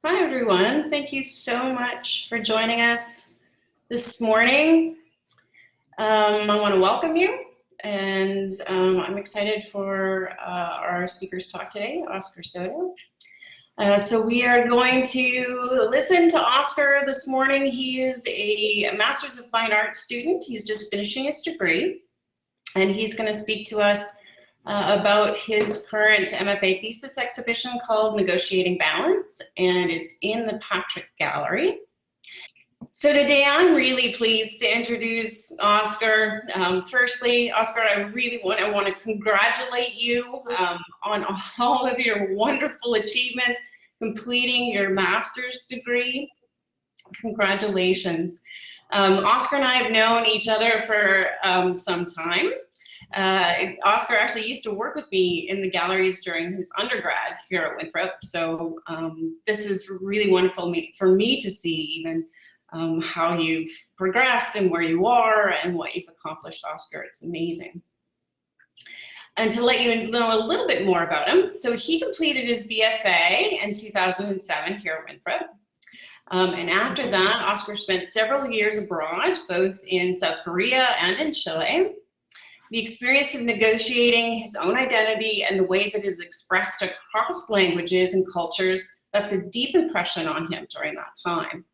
Hi, everyone. Thank you so much for joining us this morning. I want to welcome you, and I'm excited for our speaker's talk today, Oscar Soto. So we are going to listen to Oscar this morning. He is a Master's of Fine Arts student. He's just finishing his degree, and he's going to speak to us about his current MFA Thesis Exhibition called Negotiating Balance, and it's in the Patrick Gallery. So today I'm really pleased to introduce Oscar. Firstly, Oscar, I really want to congratulate you on all of your wonderful achievements, completing your master's degree. Congratulations. Oscar and I have known each other for some time. Oscar actually used to work with me in the galleries during his undergrad here at Winthrop, so this is really wonderful for me to see even how you've progressed and where you are and what you've accomplished, Oscar. It's amazing. And to let you know a little bit more about him, so he completed his BFA in 2007 here at Winthrop. And after that, Oscar spent several years abroad, both in South Korea and in Chile. The experience of negotiating his own identity and the ways it is expressed across languages and cultures left a deep impression on him during that time.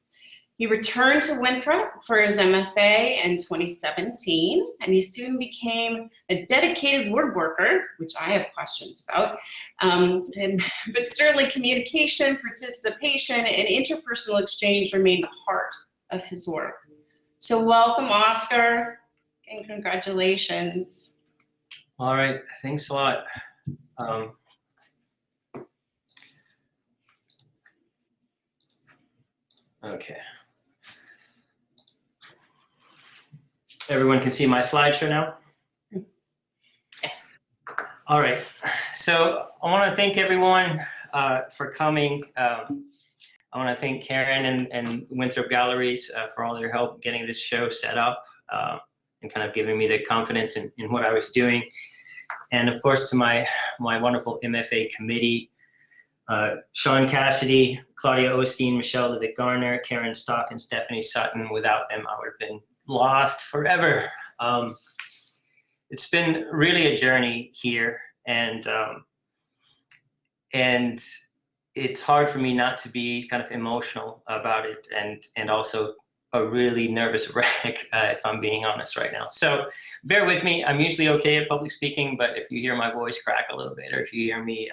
He returned to Winthrop for his MFA in 2017, and he soon became a dedicated woodworker, which I have questions about, but certainly communication, participation, and interpersonal exchange remain the heart of his work. So welcome, Oscar. And congratulations. All right, thanks a lot. Okay. Everyone can see my slideshow now? Yes. All right, so I want to thank everyone for coming. I want to thank Karen and Winthrop Galleries for all their help getting this show set up. And kind of giving me the confidence in what I was doing. And of course to my wonderful MFA committee, Sean Cassidy, Claudia Osteen, Michelle Levitt Garner, Karen Stock, and Stephanie Sutton. Without them, I would have been lost forever. It's been really a journey here, and it's hard for me not to be kind of emotional about it, and also a really nervous wreck, if I'm being honest right now. So bear with me. I'm usually okay at public speaking, but if you hear my voice crack a little bit, or if you hear me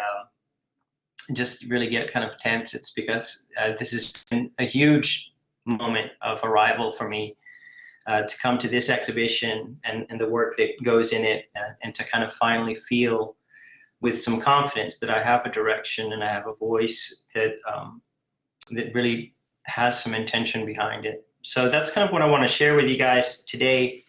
just really get kind of tense, it's because this has been a huge moment of arrival for me to come to this exhibition and the work that goes in it, and to kind of finally feel with some confidence that I have a direction and I have a voice that that really has some intention behind it. So that's kind of what I want to share with you guys today.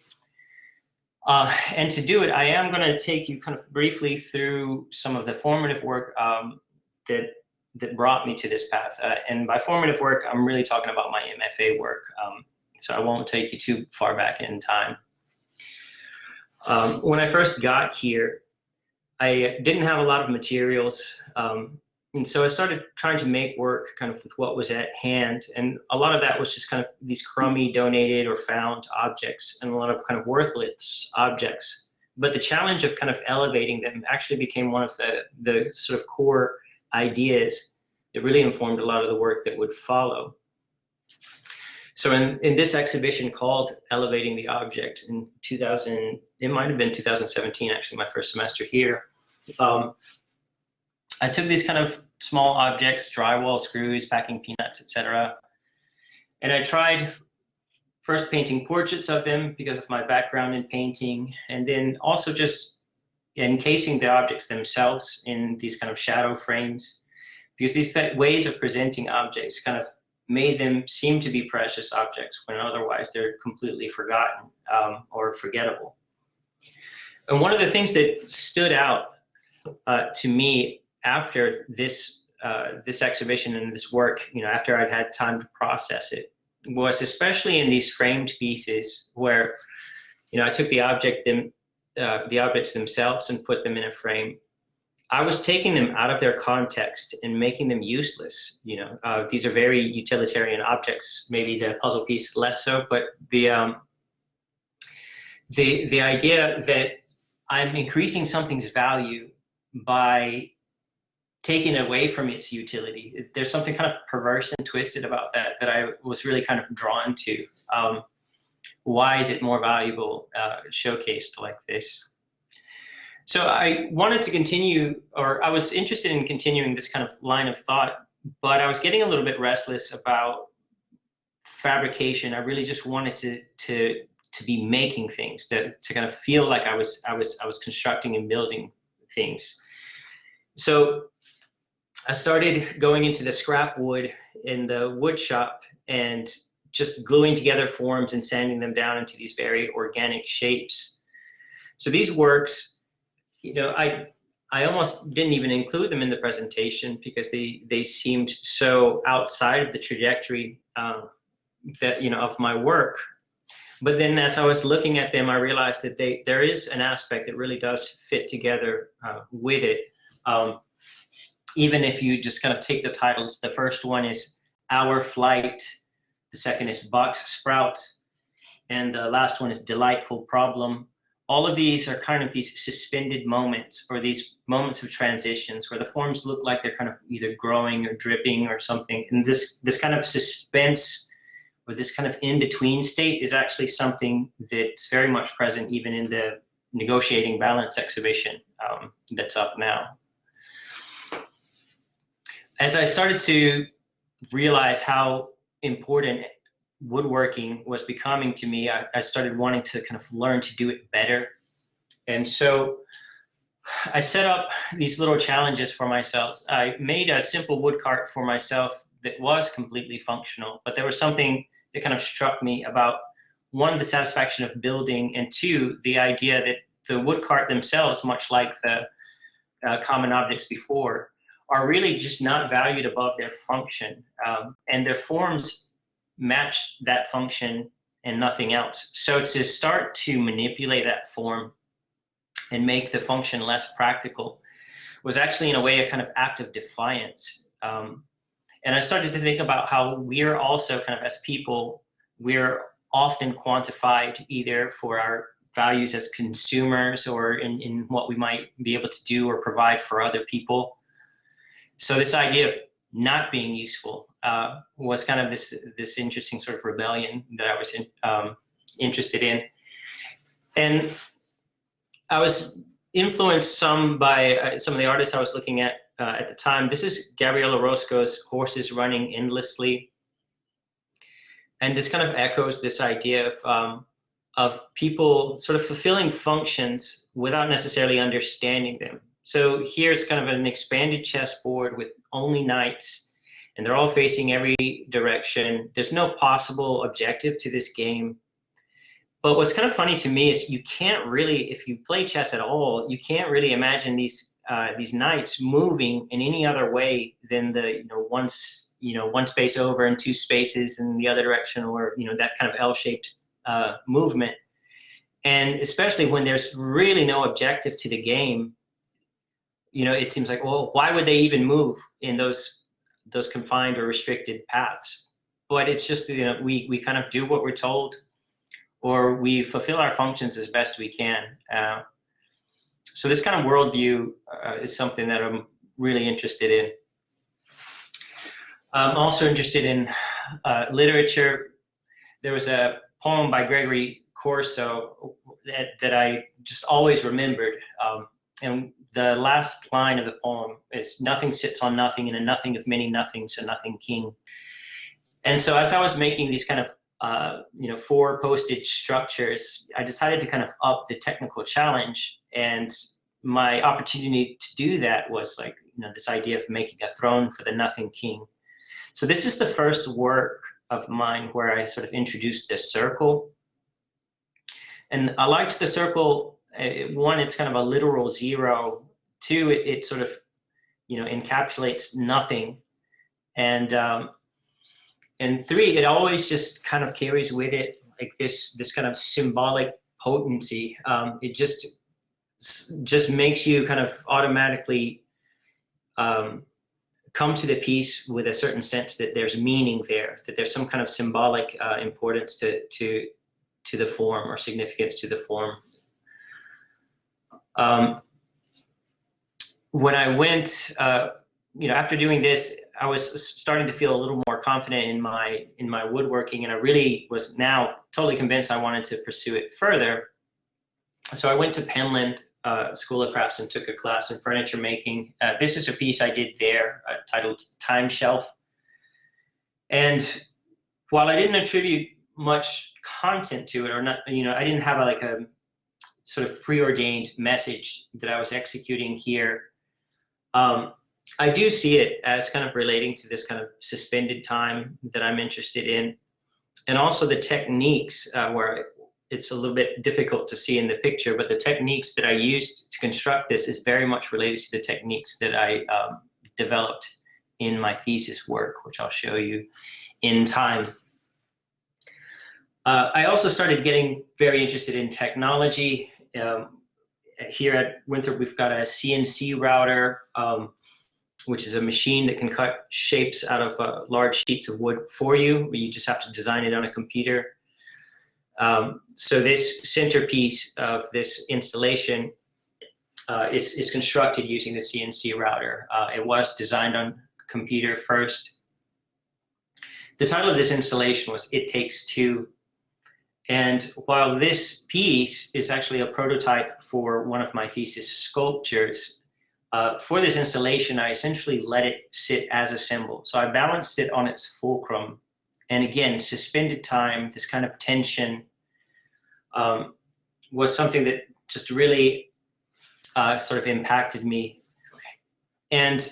And to do it, I am going to take you kind of briefly through some of the formative work that brought me to this path. And by formative work, I'm really talking about my MFA work. So I won't take you too far back in time. When I first got here, I didn't have a lot of materials. And so I started trying to make work kind of with what was at hand. And a lot of that was just kind of these crummy donated or found objects, and a lot of kind of worthless objects. But the challenge of kind of elevating them actually became one of the sort of core ideas that really informed a lot of the work that would follow. So in this exhibition called Elevating the Object in 2000, it might have been 2017, actually, my first semester here. I took these kind of small objects, drywall, screws, packing peanuts, etc. And I tried first painting portraits of them because of my background in painting, and then also just encasing the objects themselves in these kind of shadow frames, because these ways of presenting objects kind of made them seem to be precious objects when otherwise they're completely forgotten or forgettable. And one of the things that stood out to me after this exhibition and this work, after I'd had time to process it, was especially in these framed pieces where, I took the objects themselves and put them in a frame. I was taking them out of their context and making them useless. These are very utilitarian objects. Maybe the puzzle piece less so, but the idea that I'm increasing something's value by taking away from its utility. There's something kind of perverse and twisted about that I was really kind of drawn to. Why is it more valuable showcased like this? So I wanted to continue, or I was interested in continuing this kind of line of thought, but I was getting a little bit restless about fabrication. I really just wanted to be making things, to kind of feel like I was constructing and building things. So I started going into the scrap wood in the wood shop and just gluing together forms and sanding them down into these very organic shapes. So these works, I almost didn't even include them in the presentation because they seemed so outside of the trajectory of my work. But then as I was looking at them, I realized that there is an aspect that really does fit together with it. Even if you just kind of take the titles, the first one is Our Flight, the second is Box Sprout, and the last one is Delightful Problem. All of these are kind of these suspended moments, or these moments of transitions where the forms look like they're kind of either growing or dripping or something. And this kind of suspense, or this kind of in-between state, is actually something that's very much present even in the Negotiating Balance exhibition that's up now. As I started to realize how important woodworking was becoming to me, I started wanting to kind of learn to do it better. And so I set up these little challenges for myself. I made a simple wood cart for myself that was completely functional, but there was something that kind of struck me about, one, the satisfaction of building, and two, the idea that the wood cart themselves, much like the common objects before, are really just not valued above their function, and their forms match that function and nothing else. So to start to manipulate that form and make the function less practical was actually in a way a kind of act of defiance. And I started to think about how we're also kind of, as people, we're often quantified either for our values as consumers or in what we might be able to do or provide for other people. So this idea of not being useful was kind of this interesting sort of rebellion that I was interested in. And I was influenced some by some of the artists I was looking at the time. This is Gabriella Rosco's Horses Running Endlessly. And this kind of echoes this idea of people sort of fulfilling functions without necessarily understanding them. So here's kind of an expanded chessboard with only knights, and they're all facing every direction. There's no possible objective to this game. But what's kind of funny to me is you can't really, if you play chess at all, you can't really imagine these knights moving in any other way than the one space over and two spaces in the other direction, or that kind of L-shaped movement. And especially when there's really no objective to the game, it seems like, well, why would they even move in those confined or restricted paths? But it's just, we kind of do what we're told, or we fulfill our functions as best we can. So this kind of worldview is something that I'm really interested in. I'm also interested in literature. There was a poem by Gregory Corso that I just always remembered. And the last line of the poem is, "Nothing sits on nothing, in a nothing of many nothings, a nothing king." And so as I was making these kind of 4 postage structures, I decided to kind of up the technical challenge, and my opportunity to do that was this idea of making a throne for the nothing king. So this is the first work of mine where I sort of introduced this circle, and I liked the circle. One, it's kind of a literal 0. 2, it sort of encapsulates nothing, and 3, it always just kind of carries with it like this kind of symbolic potency. It just just makes you kind of automatically come to the piece with a certain sense that there's meaning there, that there's some kind of symbolic importance to the form, or significance to the form. When I went, after doing this, I was starting to feel a little more confident in my woodworking, and I really was now totally convinced I wanted to pursue it further. So I went to Penland School of Crafts and took a class in furniture making. This is a piece I did there titled Time Shelf. And while I didn't attribute much content to it, or not, I didn't have a sort of preordained message that I was executing here. I do see it as kind of relating to this kind of suspended time that I'm interested in, and also the techniques where it's a little bit difficult to see in the picture, but the techniques that I used to construct this is very much related to the techniques that I developed in my thesis work, which I'll show you in time. I also started getting very interested in technology. Here at Winthrop, we've got a CNC router, which is a machine that can cut shapes out of large sheets of wood for you. You just have to design it on a computer. So this centerpiece of this installation is constructed using the CNC router. It was designed on computer first. The title of this installation was It Takes Two. And while this piece is actually a prototype for one of my thesis sculptures, for this installation, I essentially let it sit as a symbol. So I balanced it on its fulcrum. And again, suspended time, this kind of tension, was something that just really sort of impacted me. And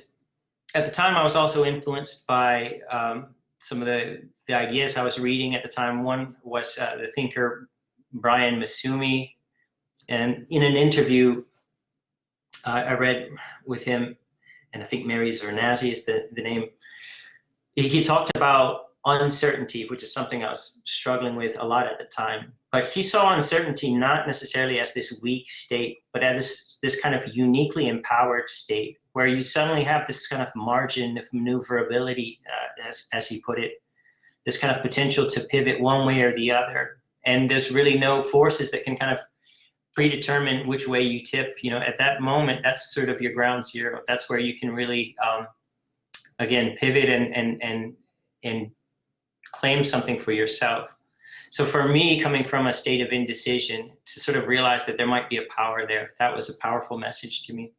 at the time, I was also influenced by some of the ideas I was reading at the time. One was the thinker Brian Masumi. And in an interview I read with him, and I think Mary Zernazi is the name, he talked about uncertainty, which is something I was struggling with a lot at the time. But he saw uncertainty not necessarily as this weak state, but as this kind of uniquely empowered state, where you suddenly have this kind of margin of maneuverability, as he put it, this kind of potential to pivot one way or the other. And there's really no forces that can kind of predetermine which way you tip. At that moment, that's sort of your ground zero. That's where you can really, again, pivot and claim something for yourself. So for me, coming from a state of indecision, to sort of realize that there might be a power there, that was a powerful message to me.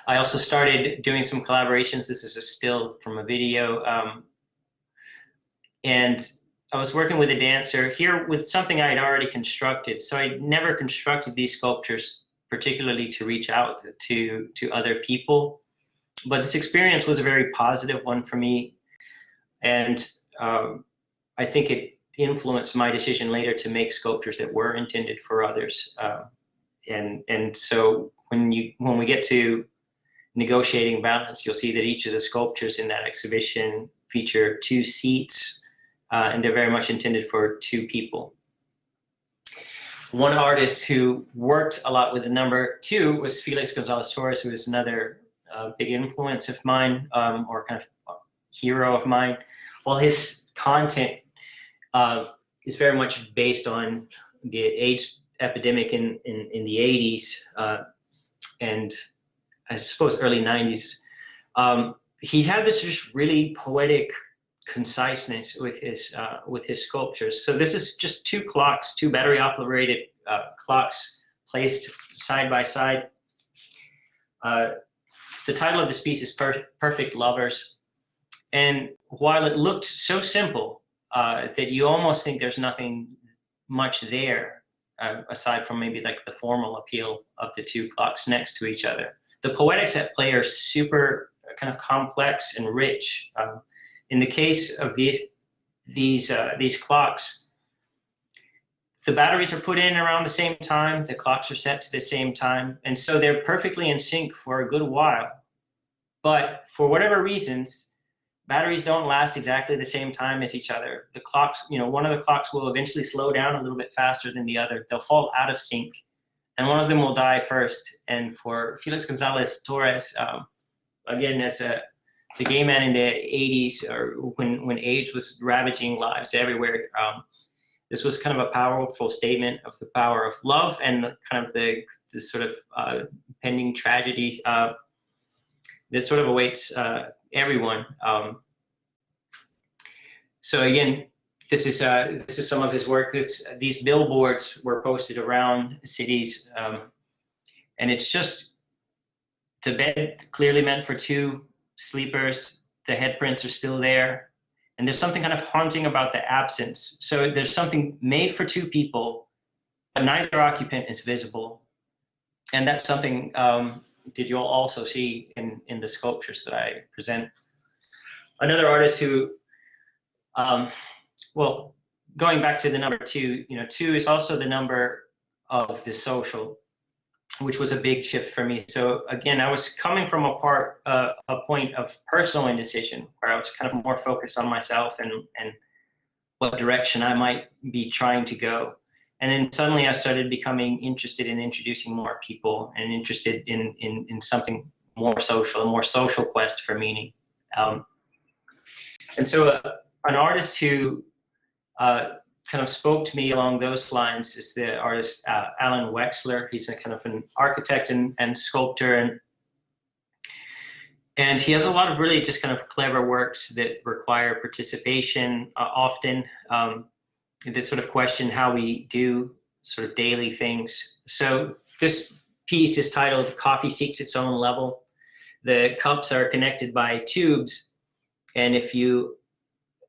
I also started doing some collaborations. This is a still from a video. And I was working with a dancer here with something I had already constructed. So I never constructed these sculptures particularly to reach out to other people. But this experience was a very positive one for me. And I think it influenced my decision later to make sculptures that were intended for others. And so when we get to negotiating balance, you'll see that each of the sculptures in that exhibition feature 2 seats, and they're very much intended for 2 people. One artist who worked a lot with the number 2 was Felix Gonzalo Soros, who is another big influence of mine, or kind of hero of mine. Well, his content is very much based on the AIDS epidemic in the 80s, and I suppose early 90s. He had this just really poetic conciseness with his sculptures. So this is just 2 clocks, 2 battery operated clocks placed side by side. The title of this piece is Perfect Lovers. And while it looked so simple that you almost think there's nothing much there, aside from maybe like the formal appeal of the 2 clocks next to each other, the poetics at play are super kind of complex and rich. In the case of these clocks, the batteries are put in around the same time, the clocks are set to the same time, and so they're perfectly in sync for a good while. But for whatever reasons, batteries don't last exactly the same time as each other. The clocks, one of the clocks will eventually slow down a little bit faster than the other. They'll fall out of sync, and one of them will die first. And for Felix Gonzalez Torres, again, it's a gay man in the 80s, or when AIDS was ravaging lives everywhere. This was kind of a powerful statement of the power of love and kind of the sort of pending tragedy that sort of awaits everyone. So again, this is some of his work. These billboards were posted around cities, and it's just a bed clearly meant for two sleepers. The head prints are still there. And there's something kind of haunting about the absence. So there's something made for two people, but neither occupant is visible. And that's something that you'll also see in the sculptures that I present. Another artist who, well, going back to the number 2, 2 is also the number of the social, which was a big shift for me. So again, I was coming from a point of personal indecision, where I was kind of more focused on myself and what direction I might be trying to go. And then suddenly I started becoming interested in introducing more people and interested in something more social, a more social quest for meaning. And so an artist who kind of spoke to me along those lines is the artist Alan Wexler. He's a kind of an architect and sculptor, and he has a lot of really just kind of clever works that require participation often. This sort of question how we do sort of daily things. So this piece is titled "Coffee Seeks Its Own Level." The cups are connected by tubes, and if you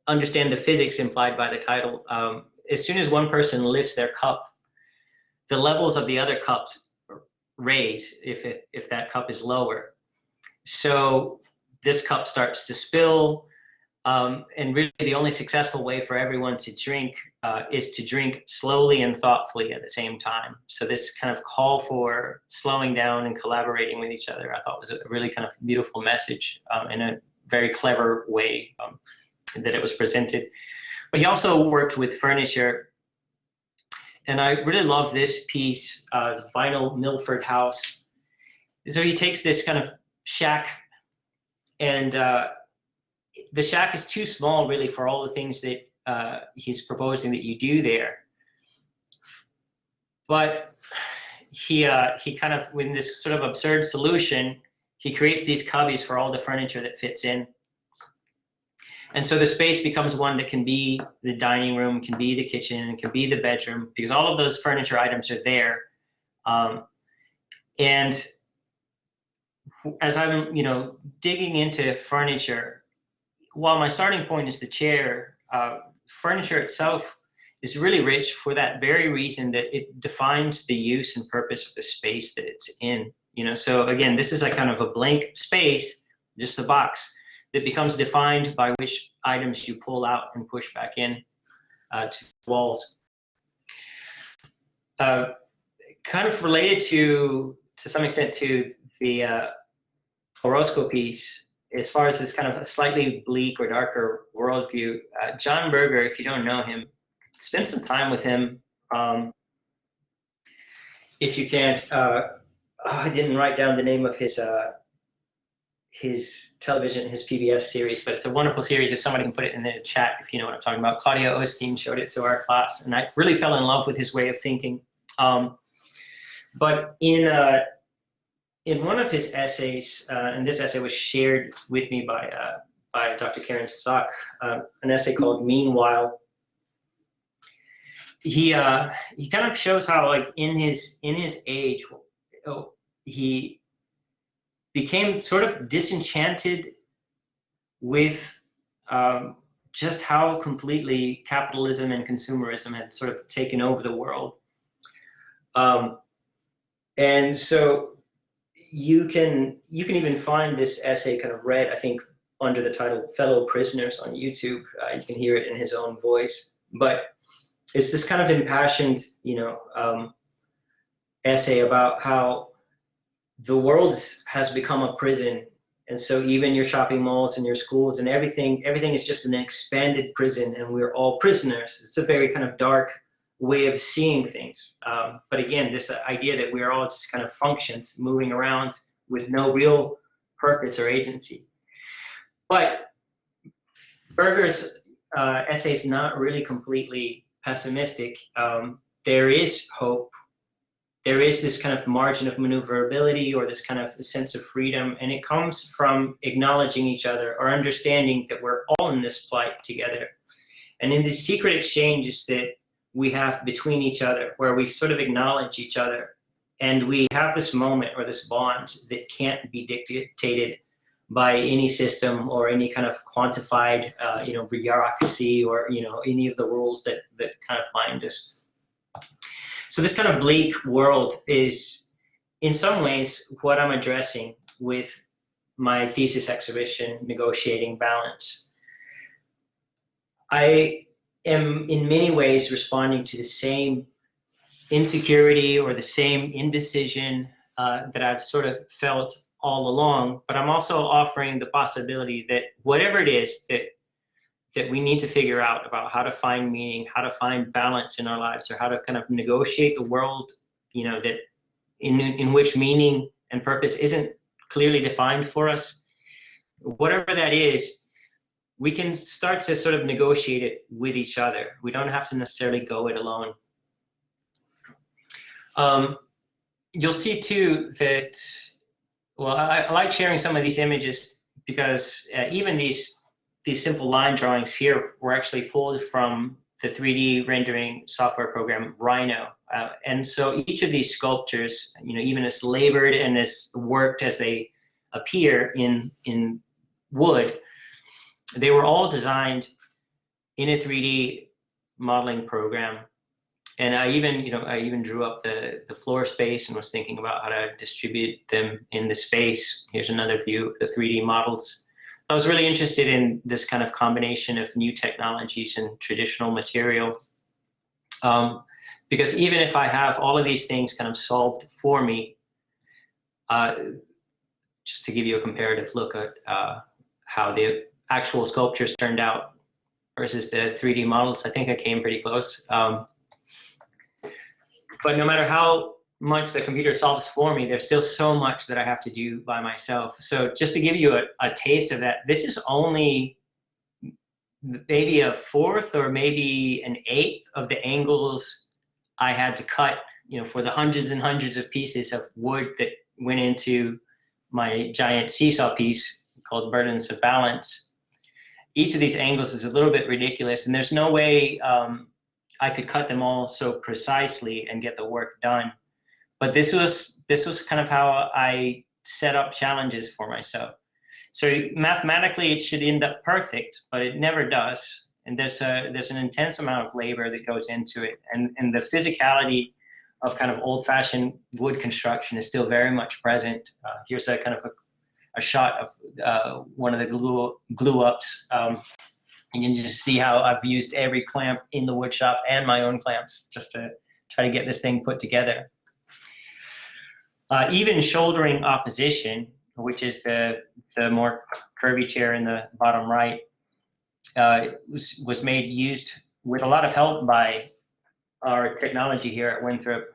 understand the physics implied by the title, as soon as one person lifts their cup, the levels of the other cups raise if that cup is lower. So this cup starts to spill, and really the only successful way for everyone to drink is to drink slowly and thoughtfully at the same time. So this kind of call for slowing down and collaborating with each other, I thought was a really kind of beautiful message in a very clever way that it was presented. But he also worked with furniture, and I really love this piece, the vinyl Milford house. So he takes this kind of shack, and the shack is too small really for all the things that he's proposing that you do there. But he kind of, with this sort of absurd solution, he creates these cubbies for all the furniture that fits in. And so the space becomes one that can be the dining room, can be the kitchen, and can be the bedroom, because all of those furniture items are there. And as I'm, digging into furniture, while my starting point is the chair, furniture itself is really rich for that very reason that it defines the use and purpose of the space that it's in. So again, this is a kind of a blank space, just a box, that becomes defined by which items you pull out and push back in to the walls. Kind of related to some extent to the Rosco piece, as far as this kind of a slightly bleak or darker worldview, John Berger, if you don't know him, spend some time with him. If you can't, I didn't write down the name of his television, his PBS series, but it's a wonderful series. If somebody can put it in the chat, if you know what I'm talking about. Claudia Osteen showed it to our class, and I really fell in love with his way of thinking. But in one of his essays, and this essay was shared with me by Dr. Karen Stock, an essay called "Meanwhile," he kind of shows how, like, in his age, he became sort of disenchanted with just how completely capitalism and consumerism had sort of taken over the world. And so you can even find this essay kind of read, I think, under the title "Fellow Prisoners" on YouTube. You can hear it in his own voice. But it's this kind of impassioned, essay about how the world has become a prison, and so even your shopping malls and your schools and everything is just an expanded prison, and we're all prisoners. It's a very kind of dark way of seeing things. But again, this idea that we're all just kind of functions moving around with no real purpose or agency. But Berger's essay is not really completely pessimistic. There is hope. There is this kind of margin of maneuverability, or this kind of sense of freedom, and it comes from acknowledging each other, or understanding that we're all in this plight together. And in these secret exchanges that we have between each other, where we sort of acknowledge each other, and we have this moment or this bond that can't be dictated by any system or any kind of quantified, bureaucracy, or any of the rules that kind of bind us. So this kind of bleak world is, in some ways, what I'm addressing with my thesis exhibition, Negotiating Balance. I am in many ways responding to the same insecurity or the same indecision that I've sort of felt all along, but I'm also offering the possibility that whatever it is that we need to figure out about how to find meaning, how to find balance in our lives, or how to kind of negotiate the world, that in which meaning and purpose isn't clearly defined for us, whatever that is, we can start to sort of negotiate it with each other. We don't have to necessarily go it alone. You'll see too that, well, I like sharing some of these images because even these simple line drawings here were actually pulled from the 3D rendering software program Rhino. And so each of these sculptures, even as labored and as worked as they appear in wood, they were all designed in a 3D modeling program. And I even drew up the floor space and was thinking about how to distribute them in the space. Here's another view of the 3D models. I was really interested in this kind of combination of new technologies and traditional material. Because even if I have all of these things kind of solved for me, just to give you a comparative look at how the actual sculptures turned out versus the 3D models, I think I came pretty close. But no matter how much the computer solves for me, there's still so much that I have to do by myself. So just to give you a taste of that, this is only maybe a fourth or maybe an eighth of the angles I had to cut, for the hundreds and hundreds of pieces of wood that went into my giant seesaw piece called Burdens of Balance. Each of these angles is a little bit ridiculous, and there's no way I could cut them all so precisely and get the work done. But this was kind of how I set up challenges for myself. So mathematically, it should end up perfect, but it never does. And there's an intense amount of labor that goes into it, and the physicality of kind of old-fashioned wood construction is still very much present. Here's a kind of a shot of one of the glue-ups. You can just see how I've used every clamp in the wood shop and my own clamps just to try to get this thing put together. Even shouldering opposition, which is the more curvy chair in the bottom right, was used with a lot of help by our technology here at Winthrop.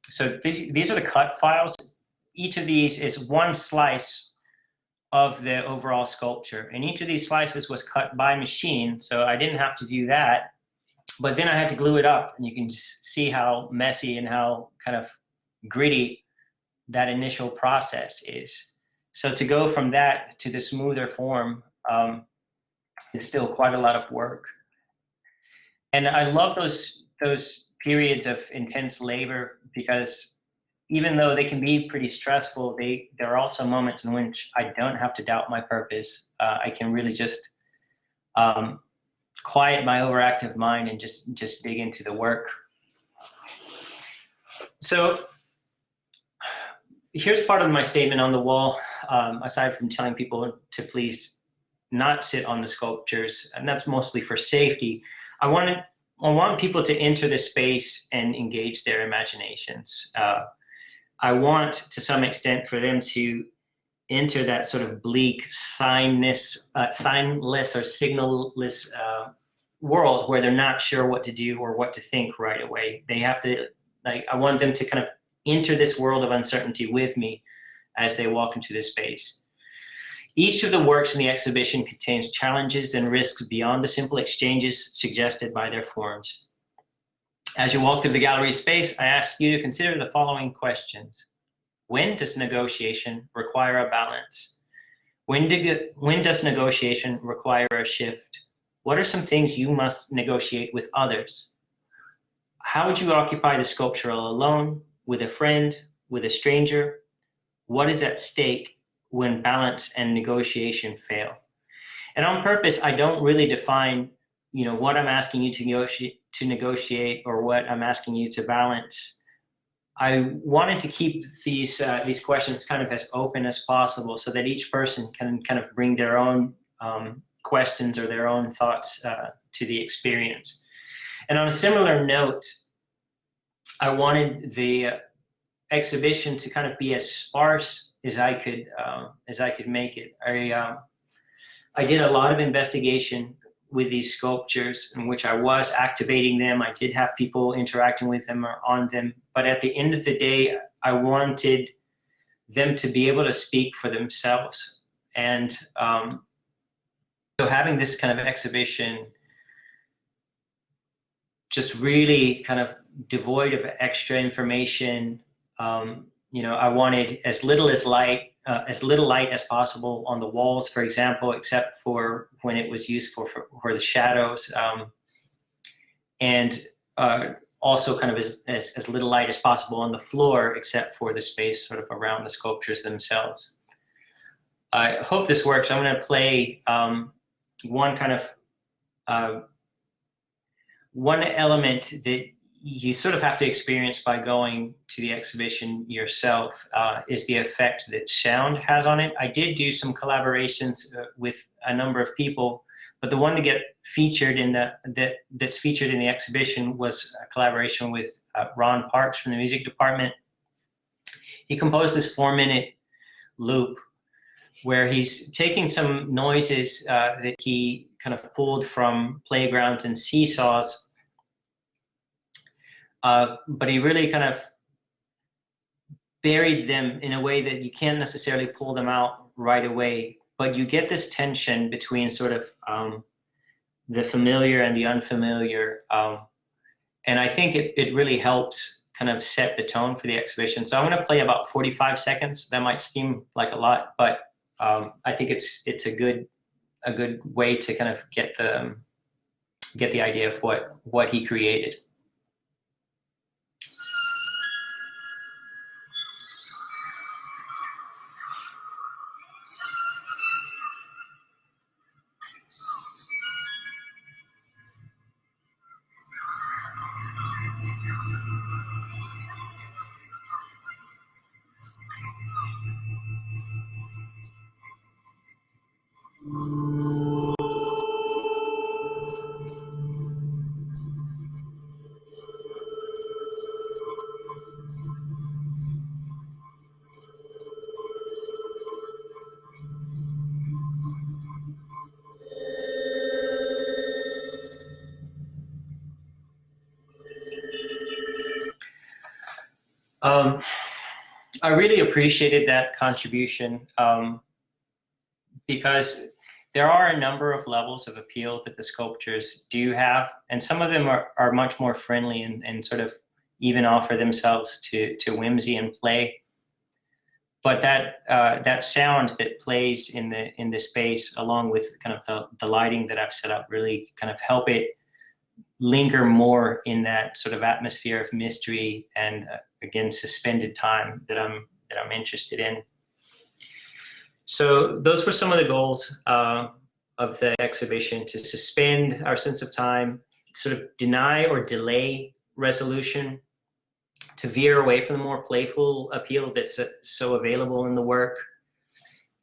So these are the cut files. Each of these is one slice of the overall sculpture, and each of these slices was cut by machine, so I didn't have to do that. But then I had to glue it up, and you can just see how messy and how kind of gritty that initial process is. So to go from that to the smoother form is still quite a lot of work. And I love those periods of intense labor, because even though they can be pretty stressful, there are also moments in which I don't have to doubt my purpose. I can really just quiet my overactive mind and just dig into the work. So here's part of my statement on the wall, aside from telling people to please not sit on the sculptures, and that's mostly for safety. I want people to enter the space and engage their imaginations. I want, to some extent, for them to enter that sort of bleak, signless or signalless world where they're not sure what to do or what to think right away. They have to, like, I want them to kind of enter this world of uncertainty with me as they walk into this space. Each of the works in the exhibition contains challenges and risks beyond the simple exchanges suggested by their forms. As you walk through the gallery space, I ask you to consider the following questions. When does negotiation require a balance? When does negotiation require a shift? What are some things you must negotiate with others? How would you occupy the sculpture alone, with a friend, with a stranger? What is at stake when balance and negotiation fail? And on purpose, I don't really define, what I'm asking you to negotiate or what I'm asking you to balance. I wanted to keep these questions kind of as open as possible so that each person can kind of bring their own questions or their own thoughts to the experience. And on a similar note, I wanted the exhibition to kind of be as sparse as I could make it. I did a lot of investigation with these sculptures in which I was activating them. I did have people interacting with them or on them, but at the end of the day, I wanted them to be able to speak for themselves. And so having this kind of exhibition just really kind of devoid of extra information, I wanted as little light as possible on the walls, for example, except for when it was useful for the shadows, and also kind of as little light as possible on the floor, except for the space sort of around the sculptures themselves. I hope this works. I'm going to play one element that you sort of have to experience by going to the exhibition yourself, is the effect that sound has on it. I did do some collaborations with a number of people, but the one that gets featured that's featured in the exhibition was a collaboration with Ron Parks from the music department. He composed this 4-minute loop where he's taking some noises that he kind of pulled from playgrounds and seesaws, but he really kind of buried them in a way that you can't necessarily pull them out right away, but you get this tension between sort of the familiar and the unfamiliar, and I think it really helps kind of set the tone for the exhibition. So I'm going to play about 45 seconds. That might seem like a lot, but I think it's a good way to kind of get the idea of what he created. I really appreciated that contribution because there are a number of levels of appeal that the sculptures do have, and some of them are much more friendly and sort of even offer themselves to whimsy and play. But that sound that plays in the space, along with kind of the lighting that I've set up, really kind of help it linger more in that sort of atmosphere of mystery and again suspended time that I'm interested in. So those were some of the goals of the exhibition: to suspend our sense of time, sort of deny or delay resolution, to veer away from the more playful appeal that's so available in the work,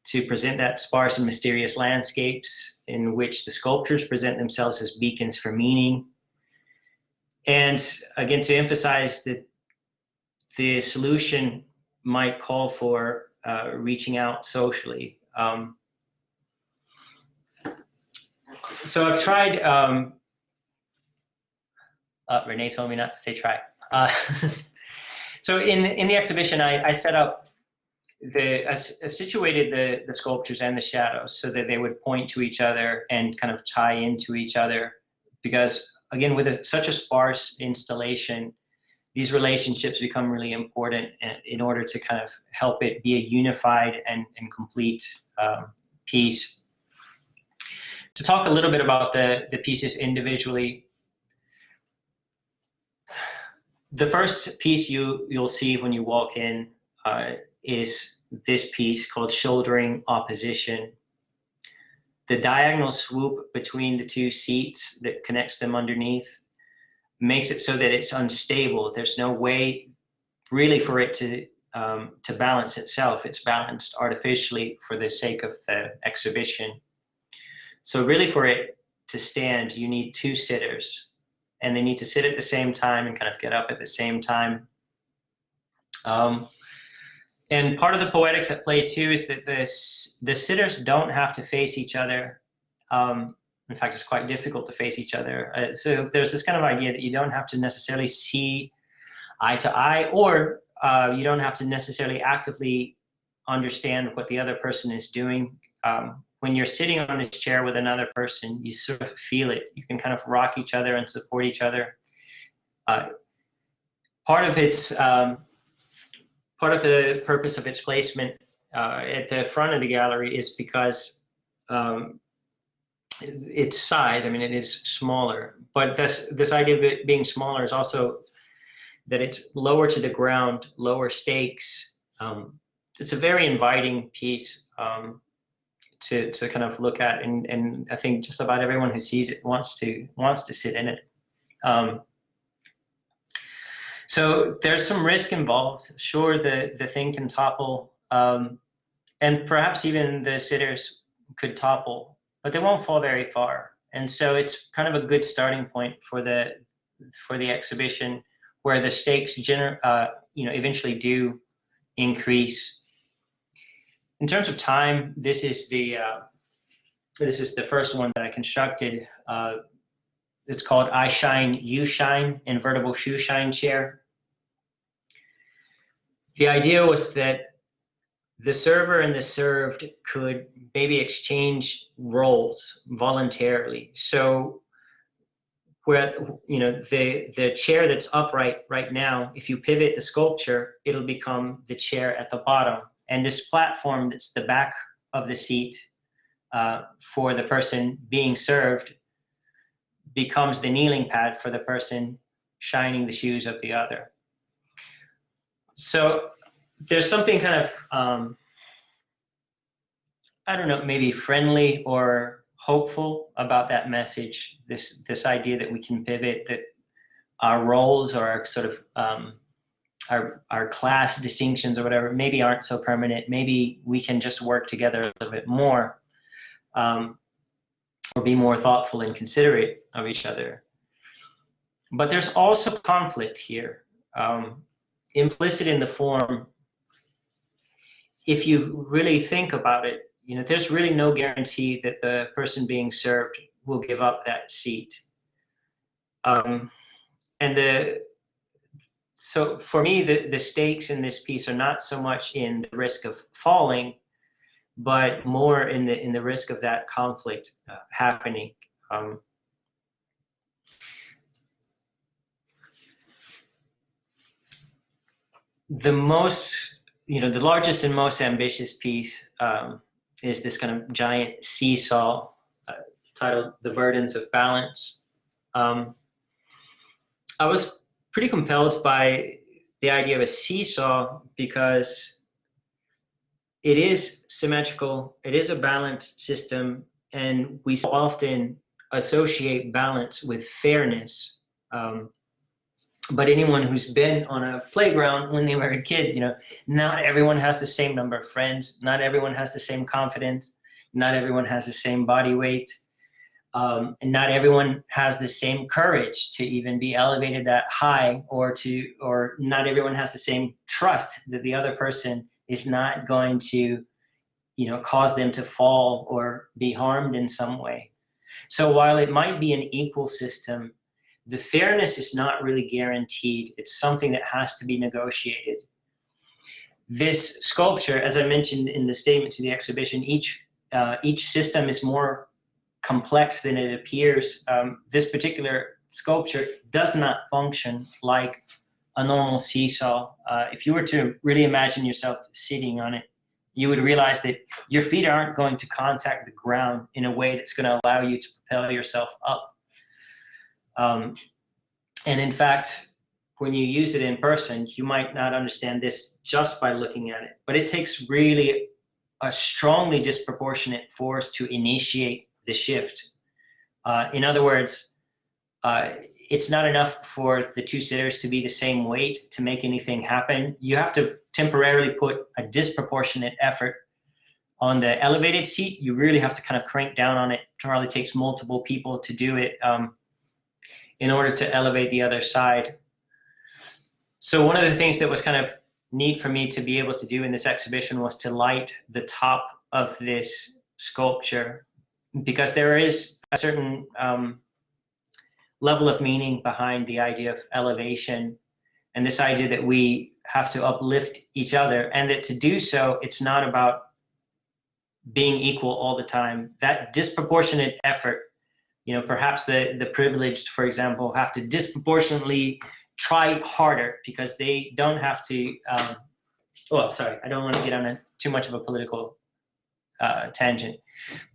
to present that sparse and mysterious landscapes in which the sculptures present themselves as beacons for meaning, and again to emphasize that the solution might call for reaching out socially. So I've tried Renee told me not to say try. So in the exhibition, I set up I situated the sculptures and the shadows so that they would point to each other and kind of tie into each other. Because again, with such a sparse installation, these relationships become really important in order to kind of help it be a unified and complete piece. To talk a little bit about the pieces individually, the first piece you'll see when you walk in is this piece called Shouldering Opposition. The diagonal swoop between the two seats that connects them underneath makes it so that it's unstable. There's no way really for it to balance itself. It's balanced artificially for the sake of the exhibition. So really for it to stand, you need two sitters, and they need to sit at the same time and kind of get up at the same time. And part of the poetics at play too is that the sitters don't have to face each other. In fact, it's quite difficult to face each other. So there's this kind of idea that you don't have to necessarily see eye to eye, or you don't have to necessarily actively understand what the other person is doing. When you're sitting on this chair with another person, you sort of feel it. You can kind of rock each other and support each other. Part of the purpose of its placement at the front of the gallery is because its size. I mean, it is smaller, but this idea of it being smaller is also that it's lower to the ground, lower stakes. It's a very inviting piece to kind of look at, and I think just about everyone who sees it wants to sit in it. So there's some risk involved. Sure, the thing can topple, and perhaps even the sitters could topple, but they won't fall very far. And so it's kind of a good starting point for the exhibition, where the stakes eventually do increase. In terms of time, this is the first one that I constructed. It's called I Shine, You Shine, invertible shoe shine chair. The idea was that the server and the served could maybe exchange roles voluntarily. So where the chair that's upright right now, if you pivot the sculpture, it'll become the chair at the bottom. And this platform that's the back of the seat for the person being served becomes the kneeling pad for the person shining the shoes of the other. So there's something kind of, I don't know, maybe friendly or hopeful about that message, this idea that we can pivot, that our roles or our sort of our class distinctions or whatever maybe aren't so permanent. Maybe we can just work together a little bit more, or be more thoughtful and considerate of each other. But there's also conflict here, implicit in the form. If you really think about it, there's really no guarantee that the person being served will give up that seat. So for me, the stakes in this piece are not so much in the risk of falling, but more in the risk of that conflict happening. The largest and most ambitious piece is this kind of giant seesaw titled "The Burdens of Balance." I was pretty compelled by the idea of a seesaw because it is symmetrical, it is a balanced system, and we so often associate balance with fairness. But anyone who's been on a playground when they were a kid, not everyone has the same number of friends, not everyone has the same confidence, not everyone has the same body weight. And not everyone has the same courage to even be elevated that high, or not everyone has the same trust that the other person is not going to, cause them to fall or be harmed in some way. So while it might be an equal system, the fairness is not really guaranteed. It's something that has to be negotiated. This sculpture, as I mentioned in the statement to the exhibition, each system is more complex than it appears. This particular sculpture does not function like a normal seesaw. If you were to really imagine yourself sitting on it, you would realize that your feet aren't going to contact the ground in a way that's going to allow you to propel yourself up. And in fact, when you use it in person, you might not understand this just by looking at it, but it takes really a strongly disproportionate force to initiate the shift. In other words, it's not enough for the two sitters to be the same weight to make anything happen. You have to temporarily put a disproportionate effort on the elevated seat. You really have to kind of crank down on it. It probably takes multiple people to do it in order to elevate the other side. So one of the things that was kind of neat for me to be able to do in this exhibition was to light the top of this sculpture, because there is a certain level of meaning behind the idea of elevation, and this idea that we have to uplift each other, and that to do so, it's not about being equal all the time. That disproportionate effort, you know, perhaps the privileged, for example, have to disproportionately try harder because they don't have to, well, sorry, I don't want to get on too much of a political tangent.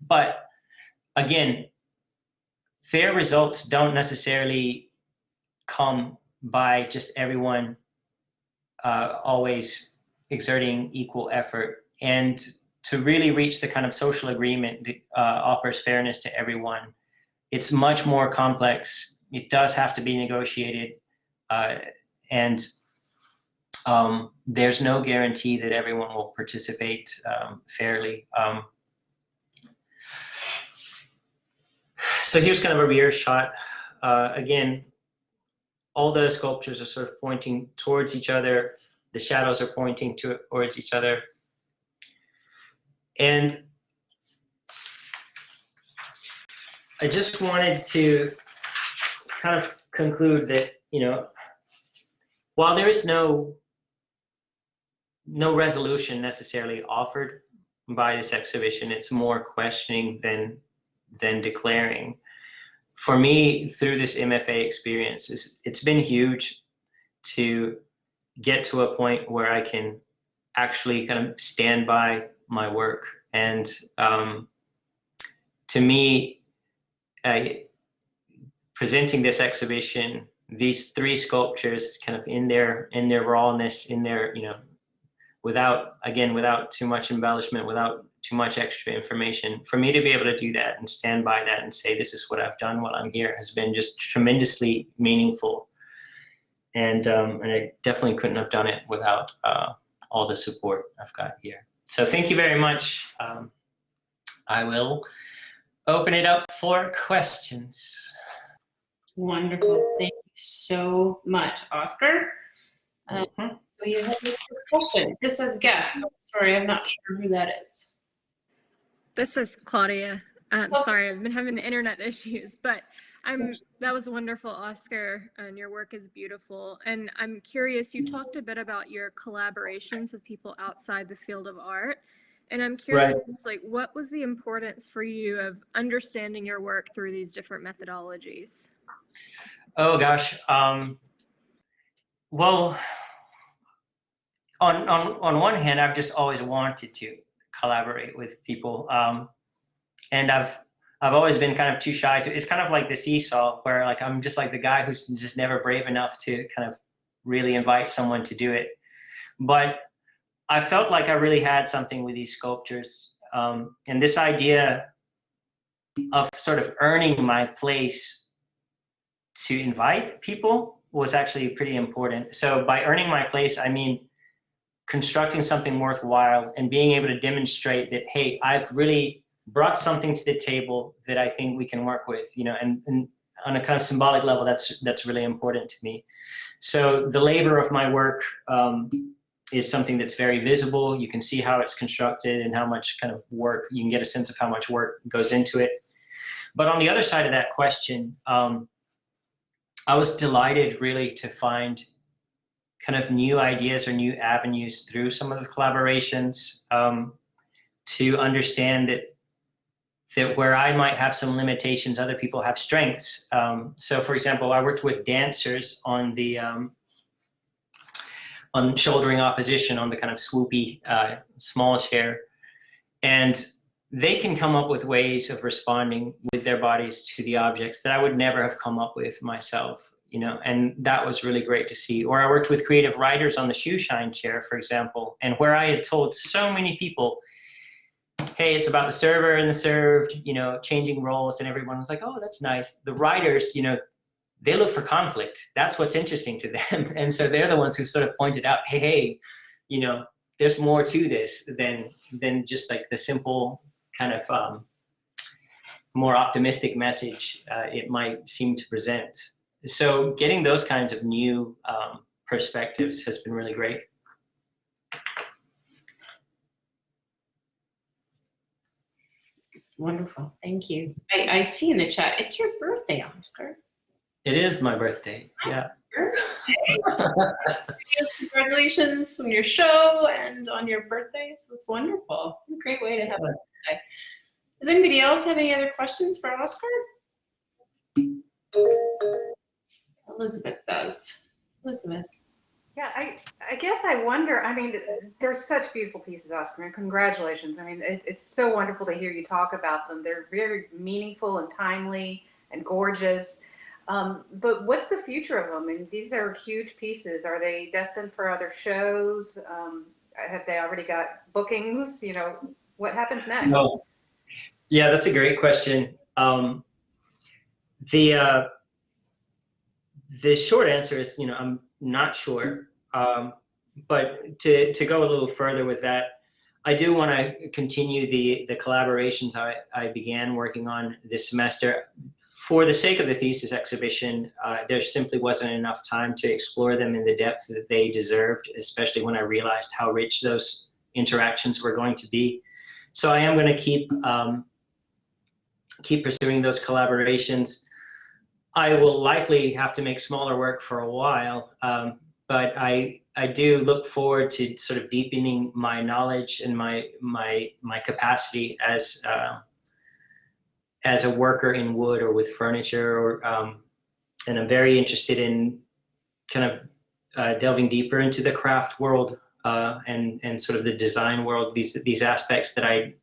But again, fair results don't necessarily come by just everyone always exerting equal effort. And to really reach the kind of social agreement that offers fairness to everyone, it's much more complex. It does have to be negotiated. And there's no guarantee that everyone will participate fairly. So here's kind of a rear shot. Again, all the sculptures are sort of pointing towards each other. The shadows are pointing towards each other. And I just wanted to kind of conclude that, you know, while there is no resolution necessarily offered by this exhibition, it's more questioning than declaring. For me, through this MFA experience, it's been huge to get to a point where I can actually kind of stand by my work. And to me, presenting this exhibition, these three sculptures kind of in their rawness, in their, you know, without too much embellishment, without too much extra information, for me to be able to do that and stand by that and say, this is what I've done while I'm here, has been just tremendously meaningful. And I definitely couldn't have done it without all the support I've got here. So thank you very much. I will open it up for questions. Wonderful. Thank you so much, Oscar. So you have a question. This says guest. Sorry, I'm not sure who that is. This is Claudia. Sorry, I've been having internet issues, but that was wonderful, Oscar, and your work is beautiful. And I'm curious, you talked a bit about your collaborations with people outside the field of art. And I'm curious, like, what was the importance for you of understanding your work through these different methodologies? Oh gosh. Well, on one hand, I've just always wanted to collaborate with people, and I've always been kind of too shy to. It's kind of like the seesaw, where like I'm just like the guy who's just never brave enough to kind of really invite someone to do it. But I felt like I really had something with these sculptures, and this idea of sort of earning my place to invite people was actually pretty important. So by earning my place, I mean constructing something worthwhile and being able to demonstrate that, hey, I've really brought something to the table that I think we can work with, you know, and on a kind of symbolic level, that's really important to me. So the labor of my work is something that's very visible. You can see how it's constructed and how much kind of work, you can get a sense of how much work goes into it. But on the other side of that question, I was delighted really to find kind of new ideas or new avenues through some of the collaborations, to understand that where I might have some limitations, other people have strengths. So for example, I worked with dancers on the on shouldering opposition on the kind of swoopy small chair, and they can come up with ways of responding with their bodies to the objects that I would never have come up with myself, you know, and that was really great to see. Or I worked with creative writers on the shoe shine chair, for example, and where I had told so many people, hey, it's about the server and the served, you know, changing roles, and everyone was like, oh, that's nice. The writers, you know, they look for conflict. That's what's interesting to them. And so they're the ones who sort of pointed out, hey, you know, there's more to this than just like the simple kind of more optimistic message it might seem to present. So getting those kinds of new perspectives has been really great. Wonderful, thank you. I see in the chat, it's your birthday, Oscar. It is my birthday, yeah. Congratulations on your show and on your birthday, so it's wonderful. A great way to have a birthday. Does anybody else have any other questions for Oscar? Elizabeth does. Elizabeth. Yeah, I guess I wonder, I mean, there's such beautiful pieces, Oscar, and congratulations. I mean, it's so wonderful to hear you talk about them. They're very meaningful and timely and gorgeous. But what's the future of them? I mean, these are huge pieces. Are they destined for other shows? Have they already got bookings? You know, what happens next? No. Yeah, that's a great question. The short answer is, you know, I'm not sure. But to go a little further with that, I do want to continue the collaborations I began working on this semester. For the sake of the thesis exhibition, there simply wasn't enough time to explore them in the depth that they deserved, especially when I realized how rich those interactions were going to be. So I am going to keep pursuing those collaborations. I will likely have to make smaller work for a while, but I do look forward to sort of deepening my knowledge and my capacity as a worker in wood or with furniture, or and I'm very interested in kind of delving deeper into the craft world and sort of the design world. These aspects that I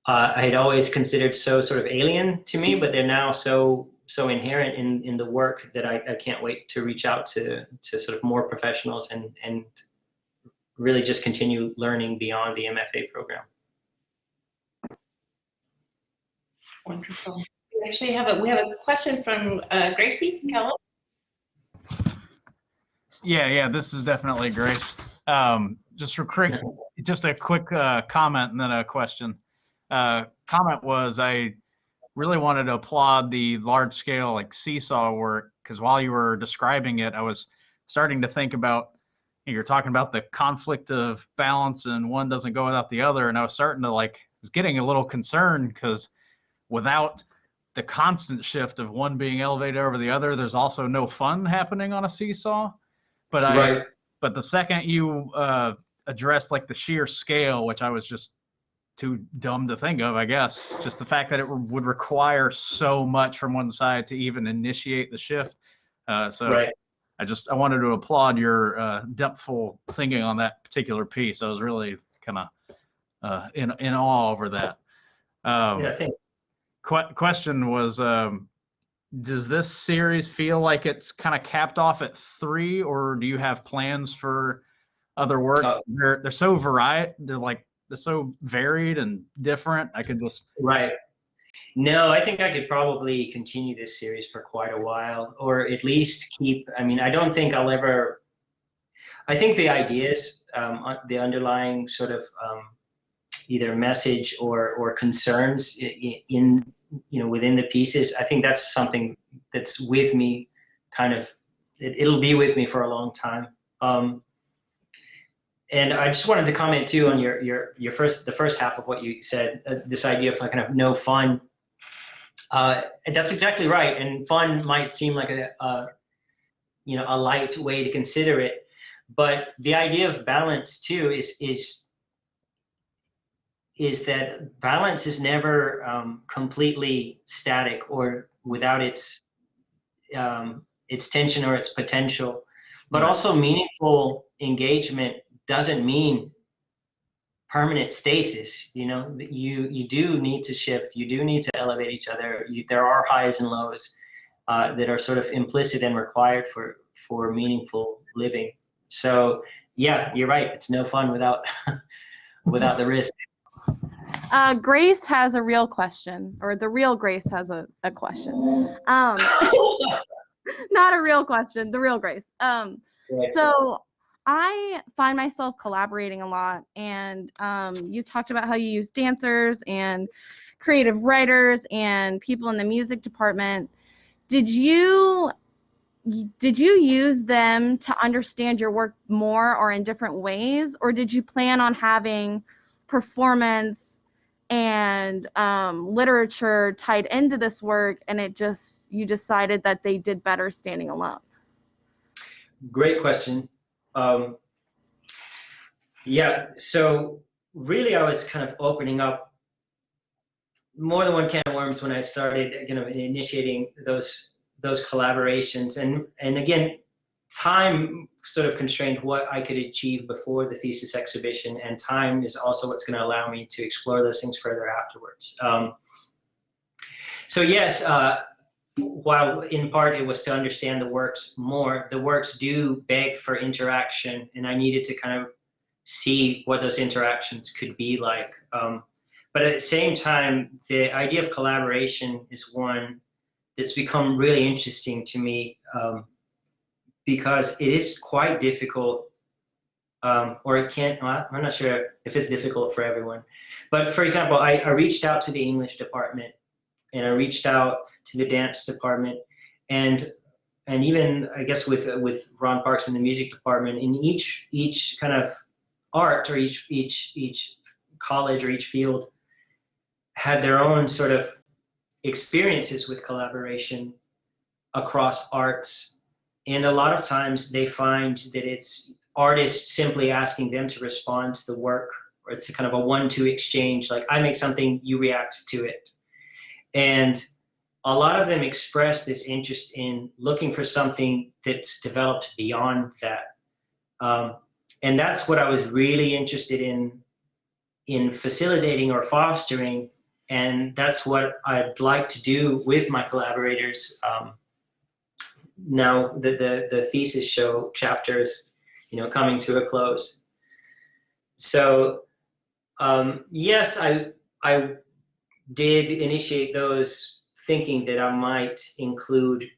had always considered so sort of alien to me, but they're now so inherent in the work that I can't wait to reach out to sort of more professionals and really just continue learning beyond the MFA program. Wonderful. We actually have a question from Gracie Keller. Yeah, this is definitely Grace. Just a quick comment and then a question. Comment was, I really wanted to applaud the large scale like seesaw work, because while you were describing it, I was starting to think about, you're talking about the conflict of balance and one doesn't go without the other, and I was starting to was getting a little concerned, because without the constant shift of one being elevated over the other, there's also no fun happening on a seesaw. But but the second you addressed like the sheer scale, which I was just too dumb to think of, I guess, just the fact that it would require so much from one side to even initiate the shift. I wanted to applaud your depthful thinking on that particular piece. I was really kind of in awe over that. Yeah, thanks. Question was, does this series feel like it's kind of capped off at 3, or do you have plans for other works? They're so varied. They're so varied and different. I could just No, I think I could probably continue this series for quite a while, or at least keep. I mean, I don't think I'll ever. I think the ideas, the underlying sort of either message or concerns in within the pieces, I think that's something that's with me, kind of. It'll be with me for a long time. And I just wanted to comment too on the first half of what you said, this idea of kind of no fun. That's exactly right. And fun might seem like a light way to consider it, but the idea of balance too is that balance is never completely static or without its tension or its potential. But also meaningful engagement doesn't mean permanent stasis. You do need to shift. You do need to elevate each other. There are highs and lows that are sort of implicit and required for meaningful living. So yeah, you're right. It's no fun without without the risk. Grace has a real question, or the real Grace has a question. Not a real question, the real Grace. Right. So I find myself collaborating a lot, and you talked about how you use dancers and creative writers and people in the music department. Did you use them to understand your work more or in different ways, or did you plan on having performance and literature tied into this work, and you decided that they did better standing alone? Great question. Yeah, so really I was kind of opening up more than one can of worms when I started, initiating those collaborations. And again, time sort of constrained what I could achieve before the thesis exhibition, and time is also what's going to allow me to explore those things further afterwards. So yes, while in part it was to understand the works more, the works do beg for interaction, and I needed to kind of see what those interactions could be like. But at the same time, the idea of collaboration is one that's become really interesting to me, because it is quite difficult, or it can't, I'm not sure if it's difficult for everyone. But for example, I reached out to the English department, and I reached out to the dance department, and even I guess with Ron Parks in the music department, in each kind of art, or each college or each field had their own sort of experiences with collaboration across arts. And a lot of times they find that it's artists simply asking them to respond to the work, or it's a kind of a 1-2 exchange, like I make something, you react to it. And a lot of them express this interest in looking for something that's developed beyond that. And that's what I was really interested in facilitating or fostering. And that's what I'd like to do with my collaborators. Now the thesis show chapter is, coming to a close. So yes, I did initiate those, thinking that I might include,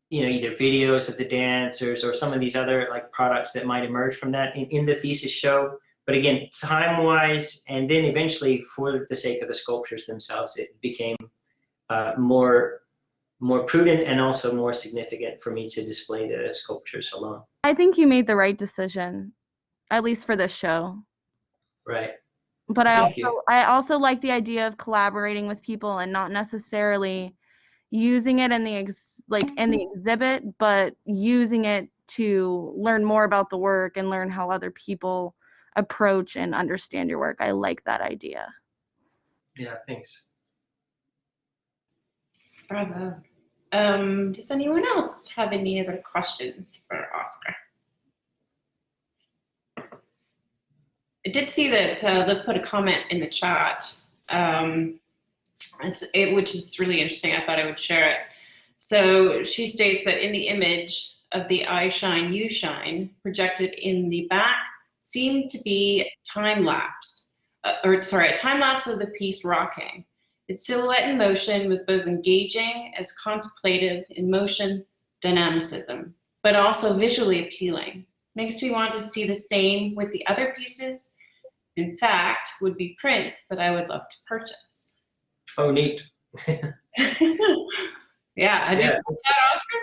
either videos of the dancers or some of these other like products that might emerge from that in the thesis show. But again, time-wise, and then eventually for the sake of the sculptures themselves, it became more prudent and also more significant for me to display the sculptures alone. I think you made the right decision, at least for this show. Right. But I also like the idea of collaborating with people and not necessarily using it in the exhibit, but using it to learn more about the work and learn how other people approach and understand your work. I like that idea. Yeah, thanks. Bravo. Does anyone else have any other questions for Oscar? I did see that they put a comment in the chat, which is really interesting. I thought I would share it. So she states that in the image of the I shine, you shine projected in the back seemed to be time-lapsed, a time-lapse of the piece rocking. Its silhouette in motion with both engaging as contemplative in motion dynamicism, but also visually appealing. Makes me want to see the same with the other pieces. In fact, would be prints that I would love to purchase. Oh, neat. Yeah, I do that, Oscar.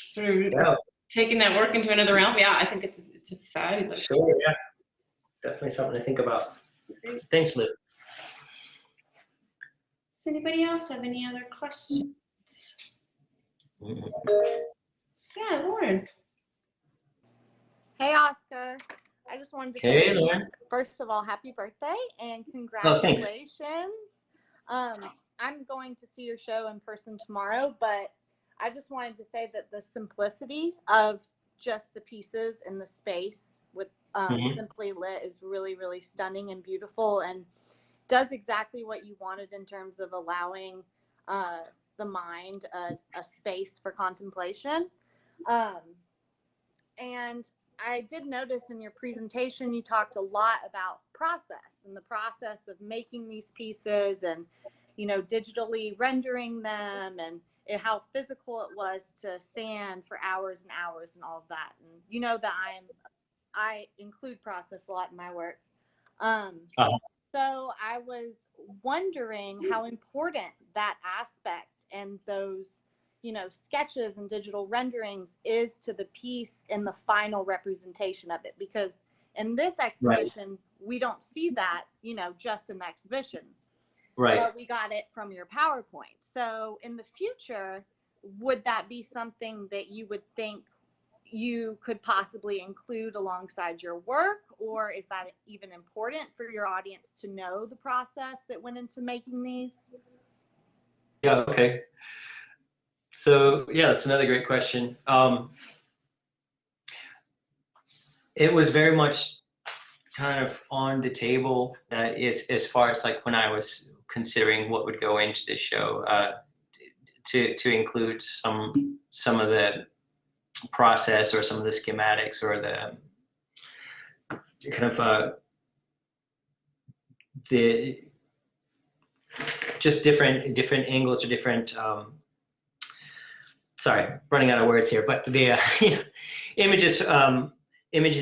Sort of taking that work into another realm. Yeah, I think it's a fabulous. Sure, yeah. Definitely something to think about. Thanks, Lou. Does anybody else have any other questions? Yeah, Lauren. Hey, Oscar. I just wanted to Hey, say, Lauren. first of all, happy birthday and Oh, thanks. congratulations. I'm going to see your show in person tomorrow, but I just wanted to say that the simplicity of just the pieces in the space with Simply Lit is really, really stunning and beautiful, and does exactly what you wanted in terms of allowing the mind a space for contemplation. And I did notice in your presentation you talked a lot about process and the process of making these pieces and, you know, digitally rendering them, and how physical it was to stand for hours and hours and all of that. And you know that I include process a lot in my work. So I was wondering how important that aspect and those, you know, sketches and digital renderings is to the piece in the final representation of it, because in this exhibition we don't see that, you know, just in the exhibition, but we got it from your PowerPoint. So in the future, would that be something that you would think you could possibly include alongside your work, or is that even important for your audience to know the process that went into making these? Yeah, okay. So yeah, that's another great question. It was very much kind of on the table as far as like when I was considering what would go into the show, to include some of the process or some of the schematics or the kind of the just different angles or different sorry, running out of words here, but the images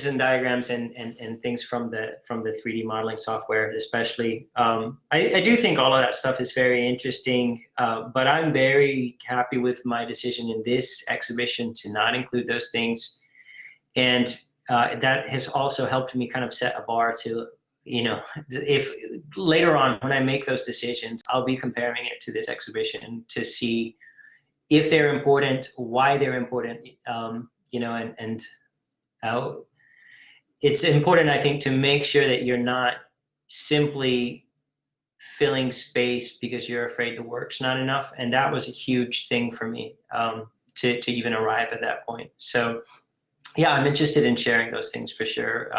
and diagrams and things from the 3D modeling software, especially. I do think all of that stuff is very interesting, but I'm very happy with my decision in this exhibition to not include those things, and that has also helped me kind of set a bar to, you know, if later on when I make those decisions, I'll be comparing it to this exhibition to see if they're important, why they're important, you know, and how it's important, I think, to make sure that you're not simply filling space because you're afraid the work's not enough. And that was a huge thing for me, to even arrive at that point. So yeah, I'm interested in sharing those things for sure.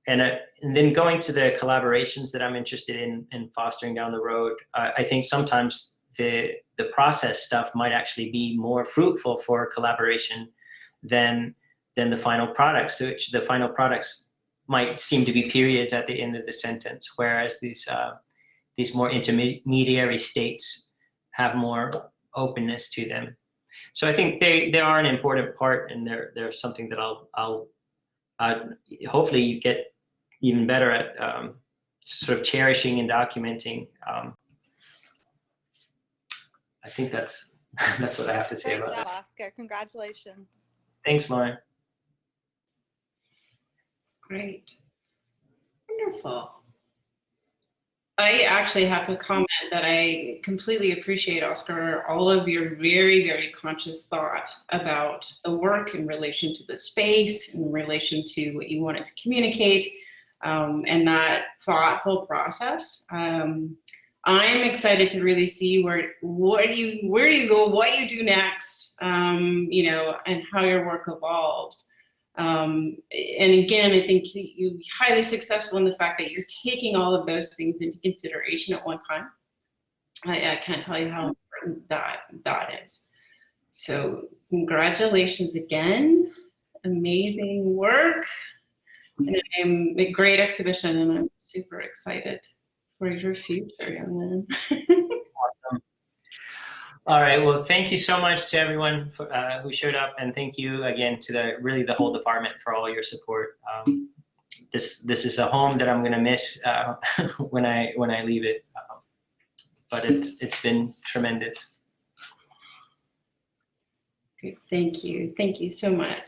And then going to the collaborations that I'm interested in fostering down the road, I think sometimes the process stuff might actually be more fruitful for collaboration than the final products, which the final products might seem to be periods at the end of the sentence, whereas these more intermediary states have more openness to them. So I think they are an important part, and they're something that I'll hopefully get even better at sort of cherishing and documenting. I think that's what I have to say about Great job, that. Oscar. Congratulations. Thanks, Lauren. Great. Wonderful. I actually have to comment that I completely appreciate, Oscar, all of your very, very conscious thought about the work in relation to the space, in relation to what you wanted to communicate, and that thoughtful process. I'm excited to really see where do you go, what you do next, you know, and how your work evolves. And again, I think you're highly successful in the fact that you're taking all of those things into consideration at one time. I can't tell you how important that is. So congratulations again, amazing work, and a great exhibition, and I'm super excited for your future, young man. Awesome. All right. Well, thank you so much to everyone who showed up, and thank you again to the whole department for all your support. This is a home that I'm going to miss when I leave it, but it's been tremendous. Great. Thank you so much.